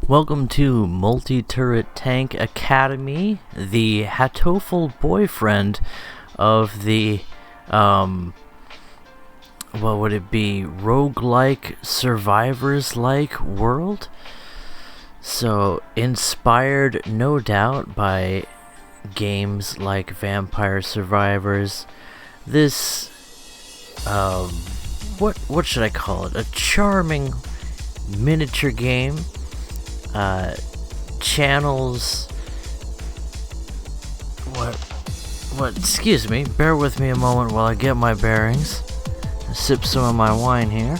Welcome to Multi-Turret Tank Academy, the Hatoful boyfriend of the, what would it be, roguelike, survivors-like world? So, inspired, no doubt, by games like Vampire Survivors, this, what should I call it? A charming miniature game channels excuse me, bear with me a moment while I get my bearings. Sip some of my wine here.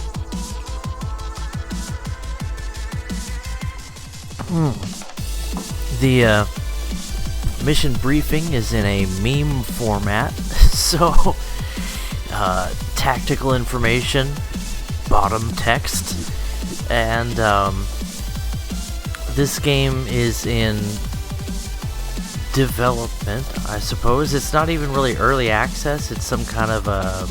The mission briefing is in a meme format, so tactical information, bottom text, and this game is in development, I suppose. It's not even really early access, it's some kind of a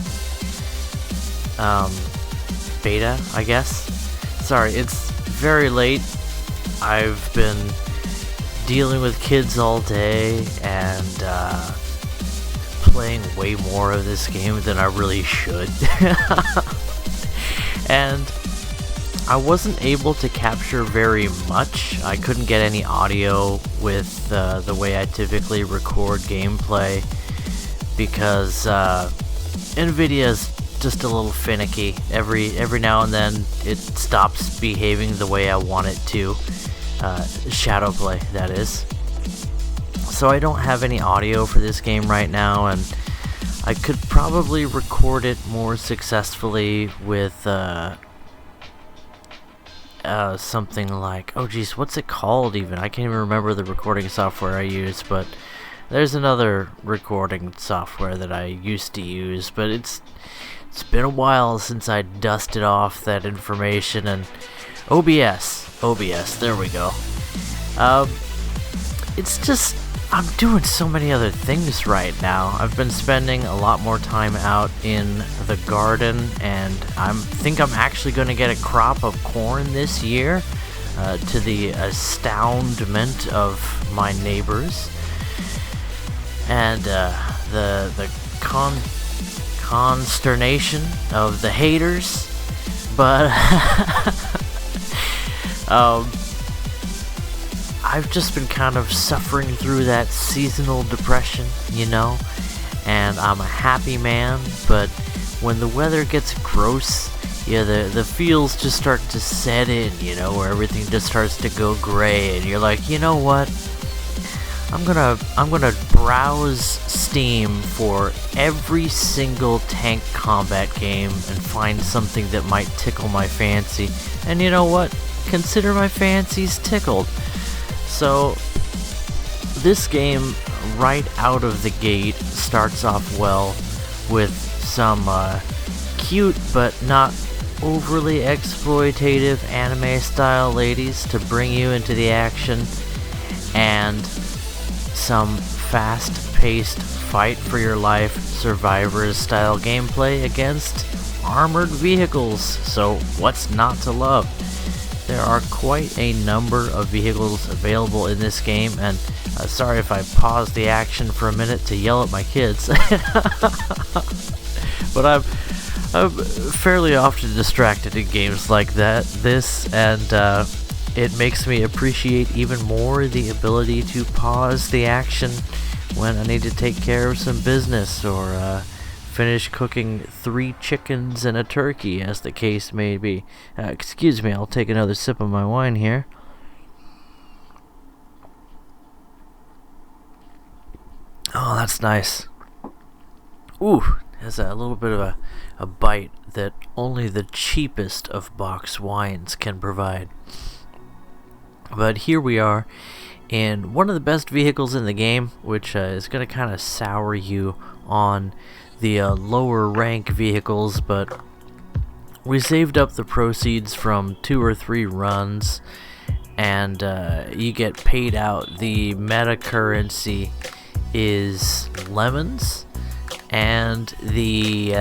beta, I guess. Sorry, it's very late. I've been dealing with kids all day and playing way more of this game than I really should. And I wasn't able to capture very much. I couldn't get any audio with the way I typically record gameplay because NVIDIA's just a little finicky. Every now and then it stops behaving the way I want it to. Shadowplay, that is. So I don't have any audio for this game right now, and I could probably record it more successfully with something like, oh geez, what's it called even? I can't even remember the recording software I use, but there's another recording software that I used to use, but it's been a while since I dusted off that information. And OBS, there we go. It's just, I'm doing so many other things right now. I've been spending a lot more time out in the garden, and I think I'm actually going to get a crop of corn this year, to the astoundment of my neighbors, and the consternation of the haters. But I've just been kind of suffering through that seasonal depression, you know, and I'm a happy man, but when the weather gets gross, yeah, the feels just start to set in, you know, where everything just starts to go gray, and you're like, you know what, I'm gonna browse Steam for every single tank combat game and find something that might tickle my fancy, and you know what, consider my fancies tickled. So, this game, right out of the gate, starts off well with some cute but not overly exploitative anime-style ladies to bring you into the action, and some fast-paced fight-for-your-life Survivors-style gameplay against armored vehicles. So, what's not to love? There are quite a number of vehicles available in this game, and sorry if I paused the action for a minute to yell at my kids. But I'm fairly often distracted in games like this, and it makes me appreciate even more the ability to pause the action when I need to take care of some business, or finish cooking 3 chickens and a turkey, as the case may be. Excuse me, I'll take another sip of my wine here. Oh, that's nice. Ooh, has a little bit of a bite that only the cheapest of box wines can provide. But here we are in one of the best vehicles in the game, which is going to kind of sour you on the lower rank vehicles, but we saved up the proceeds from 2 or 3 runs, and you get paid out. The meta currency is lemons, and the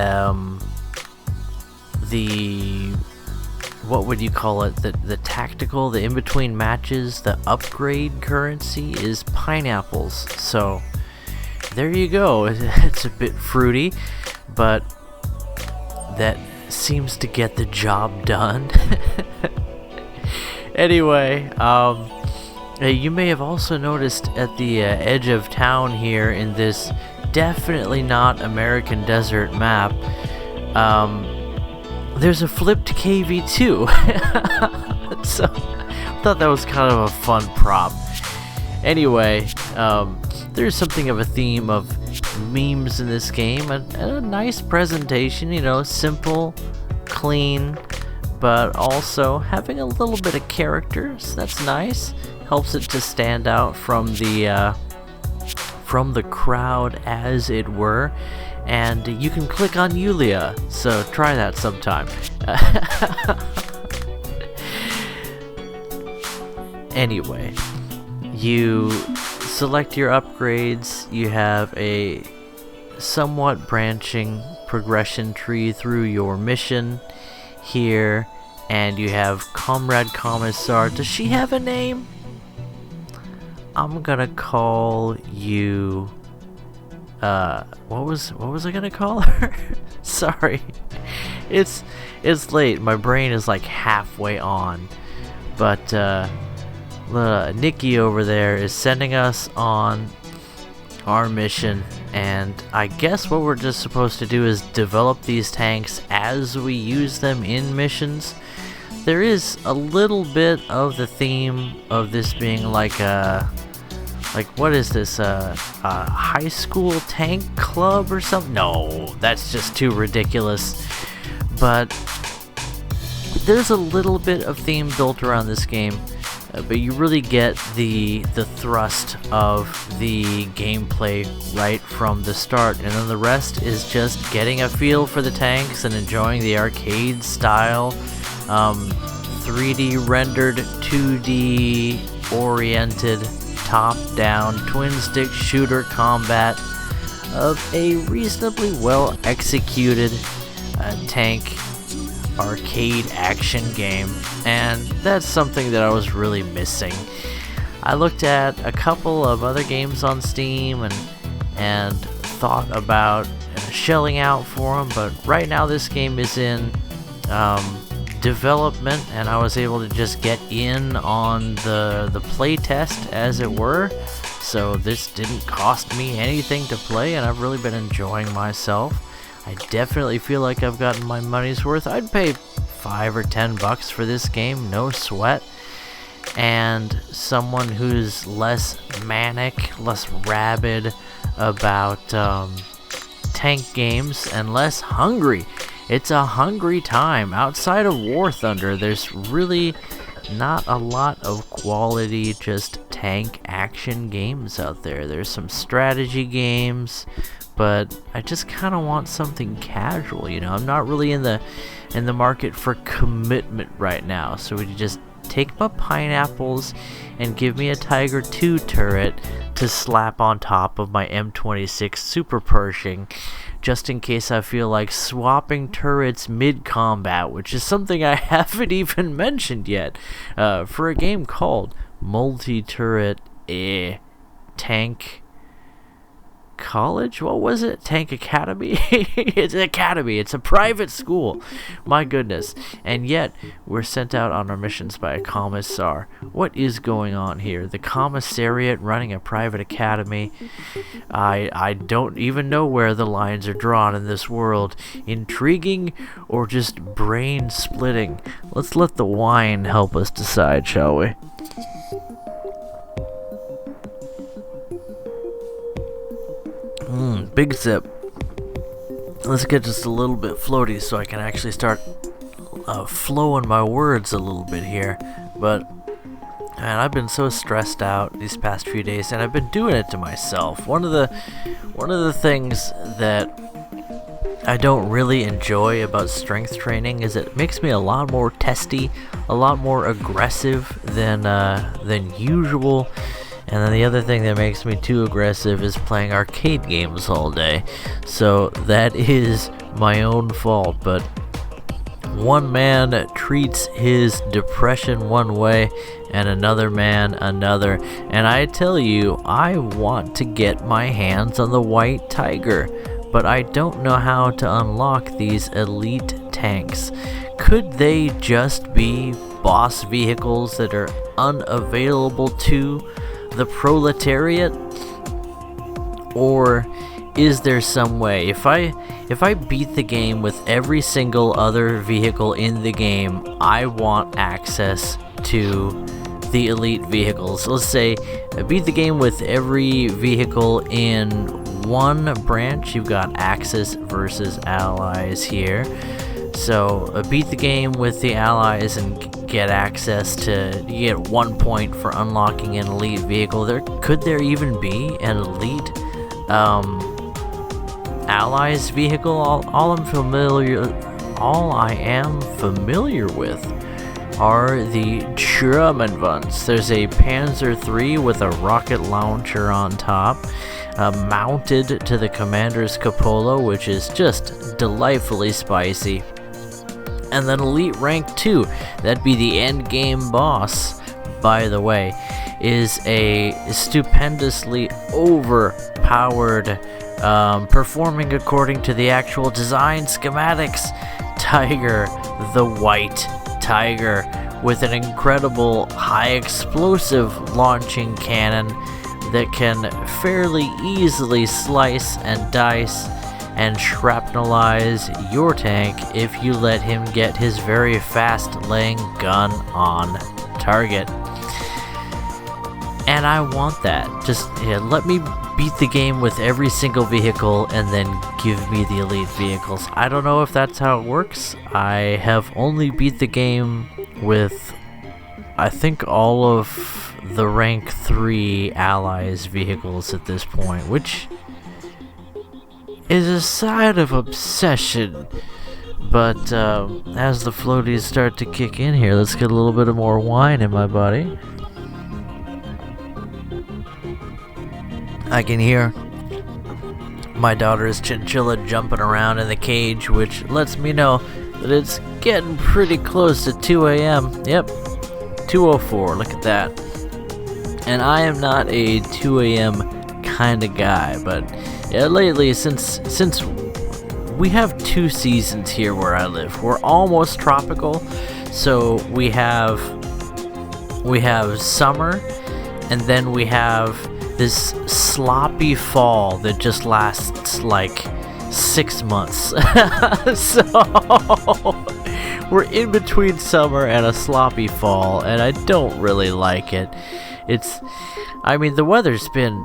what would you call it? The tactical, the in-between matches, the upgrade currency is pineapples. So there you go. It's a bit fruity, but that seems to get the job done. Anyway, you may have also noticed at the edge of town here in this definitely not American desert map, there's a flipped KV2. So I thought that was kind of a fun prop. Anyway, there's something of a theme of memes in this game, and a nice presentation, you know, simple, clean, but also having a little bit of character, so that's nice. Helps it to stand out from the crowd, as it were. And you can click on Yulia, so try that sometime. Anyway, you select your upgrades. You have a somewhat branching progression tree through your mission here, and you have Comrade Commissar. Does she have a name? I'm gonna call you what was I gonna call her? Sorry, it's late. My brain is like halfway on, but Nikki over there is sending us on our mission, and I guess what we're just supposed to do is develop these tanks as we use them in missions. There is a little bit of the theme of this being like a what is this, a high school tank club or something? No, that's just too ridiculous. But there's a little bit of theme built around this game, but you really get the thrust of the gameplay right from the start, and then the rest is just getting a feel for the tanks and enjoying the arcade style, 3D rendered, 2D oriented, top-down twin-stick shooter combat of a reasonably well executed tank arcade action game, and that's something that I was really missing. I looked at a couple of other games on Steam and thought about shelling out for them, but right now this game is in development, and I was able to just get in on the play test, as it were. So this didn't cost me anything to play, and I've really been enjoying myself. I definitely feel like I've gotten my money's worth. I'd pay $5 or $10 for this game, no sweat. And someone who's less manic, less rabid about tank games, and less hungry. It's a hungry time. Outside of War Thunder, there's really not a lot of quality just tank action games out there. There's some strategy games, but I just kind of want something casual, you know. I'm not really in the market for commitment right now. So would you just take my pineapples and give me a Tiger II turret to slap on top of my M26 Super Pershing, just in case I feel like swapping turrets mid-combat, which is something I haven't even mentioned yet, for a game called Multi-Turret Tank College? What was it? Tank Academy? It's an academy. It's a private school. My goodness. And yet, we're sent out on our missions by a commissar. What is going on here? The commissariat running a private academy? I don't even know where the lines are drawn in this world. Intriguing or just brain splitting? Let's let the wine help us decide, shall we? Big sip. Let's get just a little bit floaty so I can actually start flowing my words a little bit here. But man, I've been so stressed out these past few days, and I've been doing it to myself. One of the things that I don't really enjoy about strength training is it makes me a lot more testy, a lot more aggressive than usual. And then the other thing that makes me too aggressive is playing arcade games all day. So that is my own fault. But one man treats his depression one way and another man another. And I tell you, I want to get my hands on the White Tiger, but I don't know how to unlock these elite tanks. Could they just be boss vehicles that are unavailable to the proletariat? Or is there some way, if I beat the game with every single other vehicle in the game, I want access to the elite vehicles? Let's say I beat the game with every vehicle in one branch. You've got Axis versus Allies here. So beat the game with the Allies and get access to, you get 1 point for unlocking an elite vehicle. Could there even be an elite Allies vehicle? All I am familiar with are the German ones. There's a Panzer III with a rocket launcher on top, mounted to the commander's cupola, which is just delightfully spicy. And then Elite Rank 2, that'd be the end game boss, by the way, is a stupendously overpowered, performing according to the actual design schematics, Tiger, the White Tiger, with an incredible high explosive launching cannon that can fairly easily slice and dice and shrapnelize your tank if you let him get his very fast laying gun on target. And I want that. Just let me beat the game with every single vehicle and then give me the elite vehicles. I don't know if that's how it works. I have only beat the game with, I think, all of the rank 3 Allies vehicles at this point, which is a side of obsession. But as the floaties start to kick in here, let's get a little bit of more wine in my body. I can hear my daughter's chinchilla jumping around in the cage, which lets me know that it's getting pretty close to 2 a.m. Yep, 2:04, look at that. And I am not a 2 a.m. kind of guy, but yeah, lately, since we have 2 seasons here where I live, we're almost tropical, so we have summer, and then we have this sloppy fall that just lasts like 6 months. So we're in between summer and a sloppy fall, and I don't really like it. The weather's been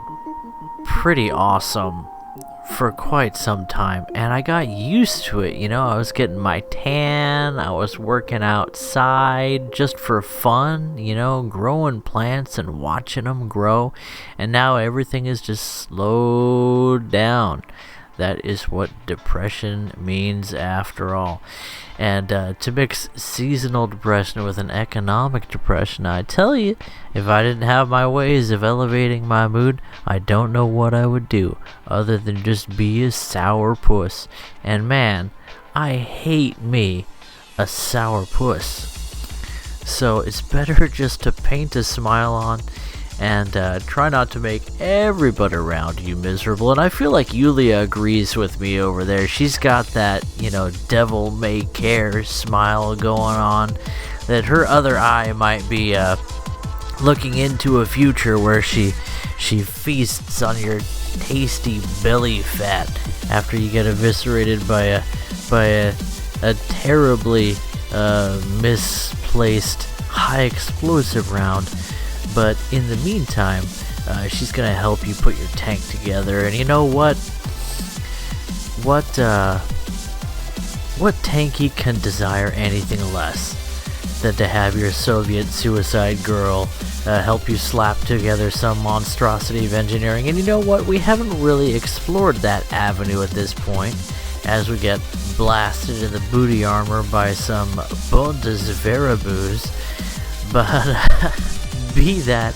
pretty awesome for quite some time, and I got used to it. I was getting my tan, I was working outside just for fun, growing plants and watching them grow, and now everything is just slowed down. That is what depression means after all. And to mix seasonal depression with an economic depression, I tell you, if I didn't have my ways of elevating my mood, I don't know what I would do other than just be a sourpuss. And man, I hate me a sourpuss. So it's better just to paint a smile on and try not to make everybody around you miserable. And I feel like Yulia agrees with me over there. She's got that, devil may care smile going on, that her other eye might be looking into a future where she feasts on your tasty belly fat after you get eviscerated by a terribly misplaced high explosive round. But in the meantime, she's gonna help you put your tank together. And you know what? What tanky can desire anything less than to have your Soviet suicide girl help you slap together some monstrosity of engineering? And you know what? We haven't really explored that avenue at this point, as we get blasted in the booty armor by some Bundeswehrboos. But be that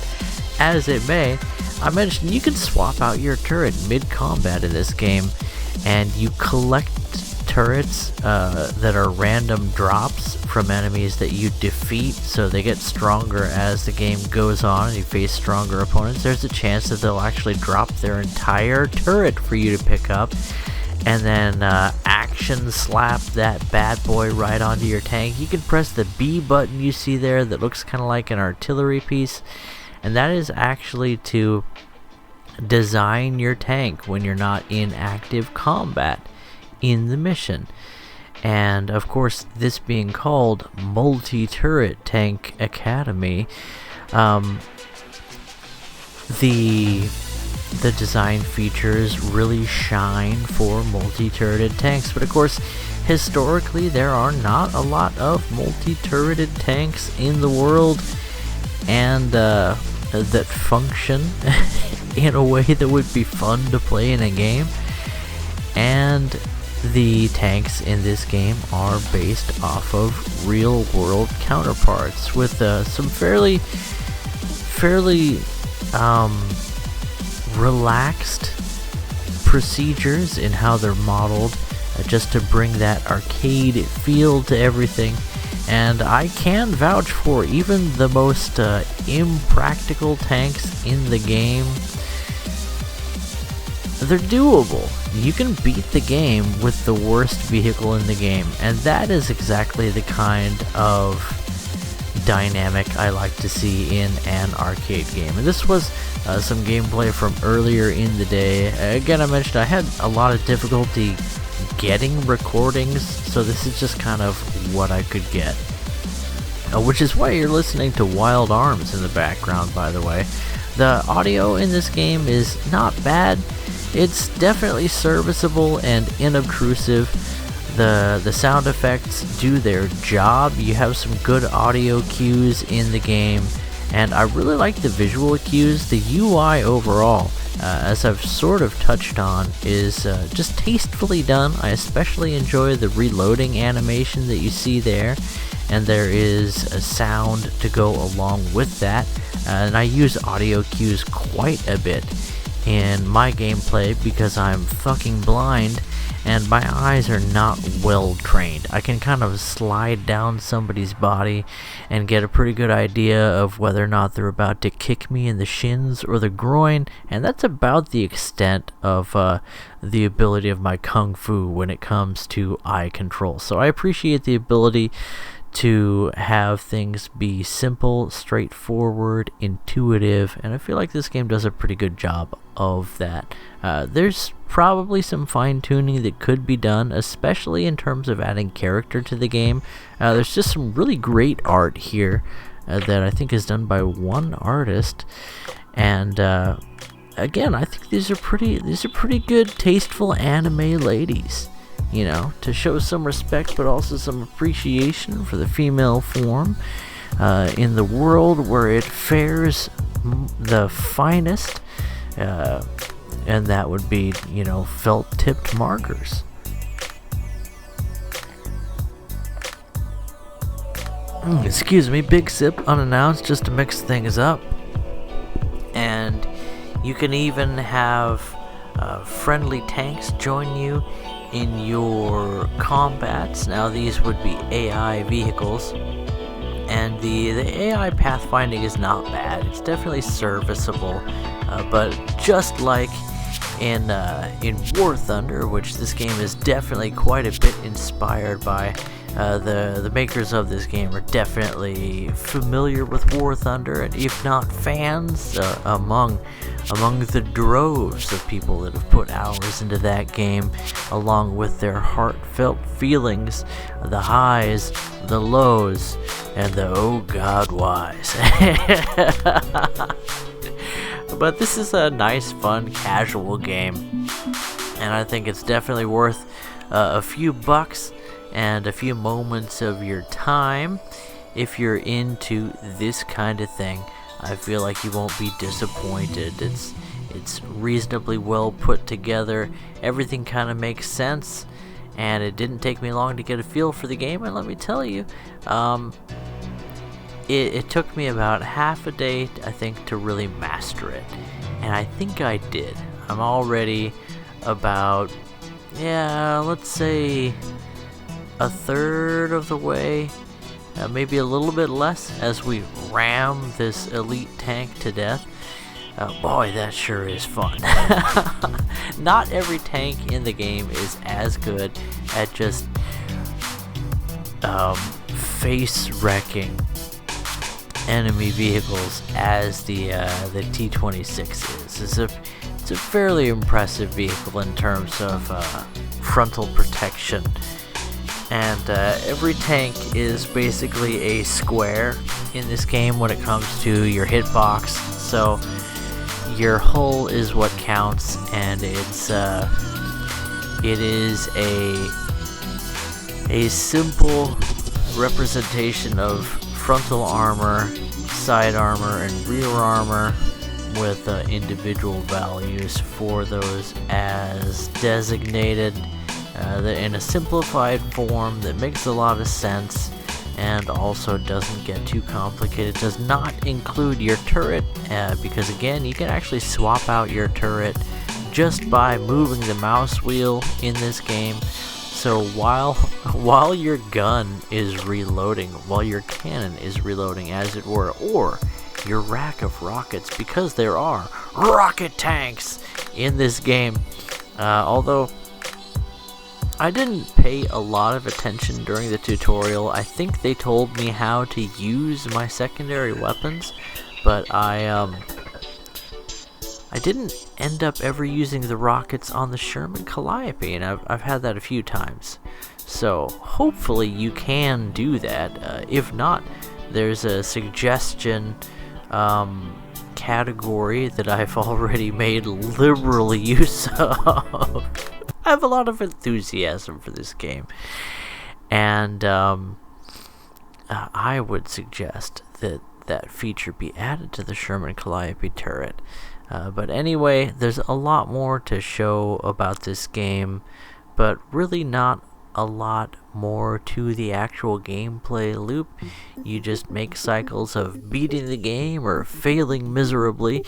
as it may, I mentioned you can swap out your turret mid-combat in this game, and you collect turrets that are random drops from enemies that you defeat, so they get stronger as the game goes on and you face stronger opponents. There's a chance that they'll actually drop their entire turret for you to pick up, and then action slap that bad boy right onto your tank. You can press the B button you see there that looks kind of like an artillery piece, and that is actually to design your tank when you're not in active combat in the mission. And of course, this being called Multi-Turret Tank Academy, the design features really shine for multi-turreted tanks. But of course, historically, there are not a lot of multi-turreted tanks in the world, and that function in a way that would be fun to play in a game. And the tanks in this game are based off of real world counterparts with some fairly relaxed procedures in how they're modeled, just to bring that arcade feel to everything. And I can vouch for even the most impractical tanks in the game. They're doable. You can beat the game with the worst vehicle in the game, and that is exactly the kind of dynamic I like to see in an arcade game. And this was some gameplay from earlier in the day. Again, I mentioned I had a lot of difficulty getting recordings, so this is just kind of what I could get. Which is why you're listening to Wild Arms in the background, by the way. The audio in this game is not bad. It's definitely serviceable and inobtrusive. The sound effects do their job. You have some good audio cues in the game, and I really like the visual cues. The UI overall, as I've sort of touched on, is just tastefully done. I especially enjoy the reloading animation that you see there, and there is a sound to go along with that. And I use audio cues quite a bit in my gameplay because I'm fucking blind and my eyes are not well trained. I can kind of slide down somebody's body and get a pretty good idea of whether or not they're about to kick me in the shins or the groin, and that's about the extent of the ability of my kung fu when it comes to eye control. So I appreciate the ability to have things be simple, straightforward, intuitive, and I feel like this game does a pretty good job of that. There's probably some fine-tuning that could be done, especially in terms of adding character to the game. There's just some really great art here that I think is done by one artist, and again, I think these are pretty good, tasteful anime ladies. You know, to show some respect but also some appreciation for the female form in the world where it fares the finest, and that would be, you know, felt-tipped markers. Excuse me, big sip unannounced just to mix things up. And you can even have friendly tanks join you in your combats. Now these would be AI vehicles, and the AI pathfinding is not bad. It's definitely serviceable, but just like in War Thunder, which this game is definitely quite a bit inspired by, the makers of this game are definitely familiar with War Thunder, and if not fans, among the droves of people that have put hours into that game, along with their heartfelt feelings, the highs, the lows, and the oh god whys. But this is a nice, fun, casual game, and I think it's definitely worth a few bucks and a few moments of your time. If you're into this kind of thing, I feel like you won't be disappointed. It's reasonably well put together. Everything kind of makes sense, and it didn't take me long to get a feel for the game. And let me tell you, it took me about half a day, I think, to really master it, and I think I did. I'm already about yeah, let's say a third of the way, maybe a little bit less, as we ram this elite tank to death. Boy, that sure is fun. Not every tank in the game is as good at just face-wrecking enemy vehicles as the T-26 is. It's a fairly impressive vehicle in terms of frontal protection. And every tank is basically a square in this game when it comes to your hitbox. So your hull is what counts, and it is a simple representation of frontal armor, side armor, and rear armor with individual values for those as designated in a simplified form that makes a lot of sense and also doesn't get too complicated. It does not include your turret because again, you can actually swap out your turret just by moving the mouse wheel in this game. So while your gun is reloading, while your cannon is reloading as it were, or your rack of rockets, because there are rocket tanks in this game, although I didn't pay a lot of attention during the tutorial. I think they told me how to use my secondary weapons, but I didn't end up ever using the rockets on the Sherman Calliope, and I've had that a few times. So hopefully you can do that. If not, there's a suggestion category that I've already made liberal use of. I have a lot of enthusiasm for this game, and I would suggest that that feature be added to the Sherman Calliope turret. But anyway, there's a lot more to show about this game, but really not a lot more to the actual gameplay loop. You just make cycles of beating the game or failing miserably,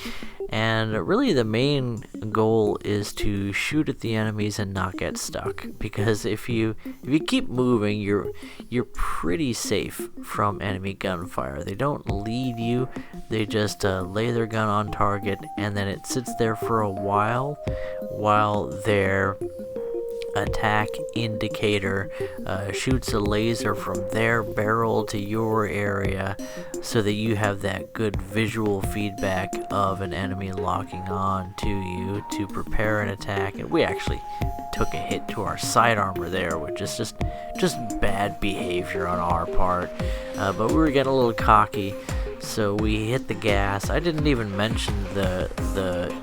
and really the main goal is to shoot at the enemies and not get stuck, because if you keep moving, you're pretty safe from enemy gunfire. They don't lead you, they just lay their gun on target, and then it sits there for a while their attack indicator shoots a laser from their barrel to your area, so that you have that good visual feedback of an enemy locking on to you to prepare an attack. And we actually took a hit to our side armor there, which is just bad behavior on our part, but we were getting a little cocky, so we hit the gas. I didn't even mention the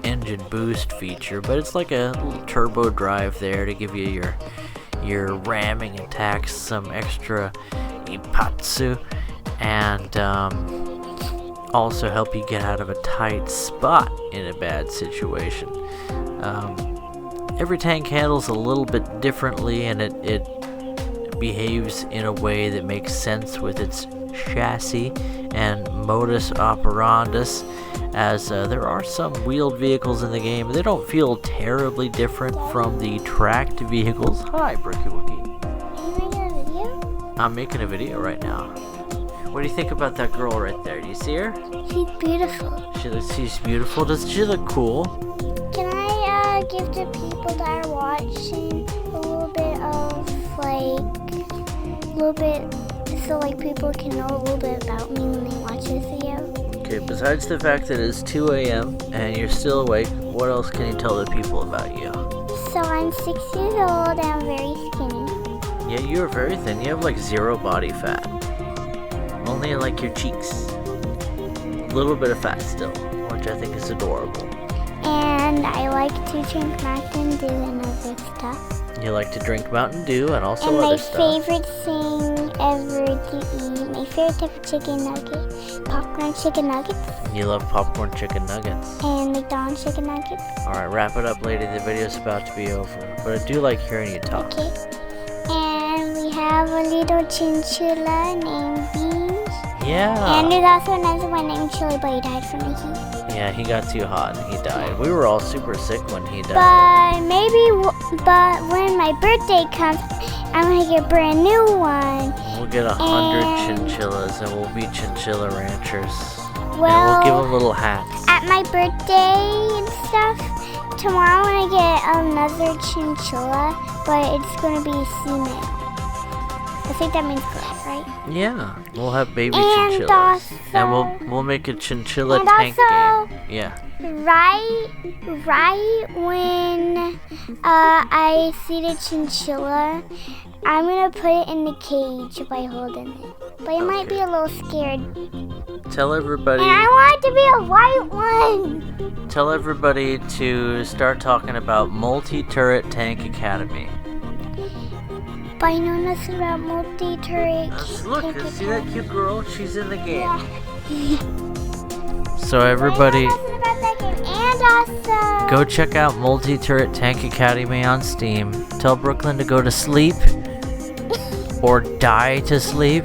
engine boost feature, but it's like a little turbo drive there to give you your ramming attacks some extra ipatsu, and also help you get out of a tight spot in a bad situation. Every tank handles a little bit differently, and it behaves in a way that makes sense with its chassis and modus operandus, as there are some wheeled vehicles in the game, but they don't feel terribly different from the tracked vehicles. Hi, Brookie Wookie. Are you making a video? I'm making a video right now. What do you think about that girl right there? Do you see her? She's beautiful. She's beautiful. Does she look cool? Can I give the people that are watching a little bit of so people can know a little bit about me when they watch this video? Okay, besides the fact that it's 2 a.m. and you're still awake, what else can you tell the people about you? So I'm 6 years old and I'm very skinny. Yeah, you're very thin. You have like 0 body fat. Only like your cheeks. A little bit of fat still, which I think is adorable. And I like to drink Mountain Dew and other stuff. You like to drink Mountain Dew and also And other stuff. my favorite thing ever to eat, my favorite type of chicken nugget, popcorn chicken nuggets. You love popcorn chicken nuggets. And McDonald's chicken nuggets. Alright, wrap it up, lady. The video's about to be over. But I do like hearing you talk. Okay. And we have a little chinchilla named Beans. Yeah. And there's also another one named Chili, but he died from the heat. Yeah, he got too hot and he died. We were all super sick when he died. But when my birthday comes, I'm gonna get a brand new one. We'll get 100 chinchillas and we'll be chinchilla ranchers. Well, and we'll give them little hats. At my birthday and stuff, tomorrow I'm gonna get another chinchilla, but it's gonna be female. I think that means girl, right? Yeah, we'll have baby And chinchillas. also- And we'll make a chinchilla And tank also- game. Yeah. Right when I see the chinchilla, I'm gonna put it in the cage by holding it. But it might be a little scared. Tell everybody. And I want it to be a white one. Tell everybody to start talking about Multi-Turret Tank Academy. But I know nothing about multi-turret. Look, tank see that attack. cute girl? She's in the game. Yeah. So everybody, I know nothing about that game. And also, go check out Multi-Turret Tank Academy on Steam. Tell Brooklyn to go to sleep or die to sleep.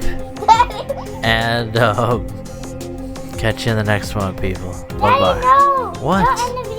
And catch you in the next one, people. Bye Daddy, bye. no. What? Don't end the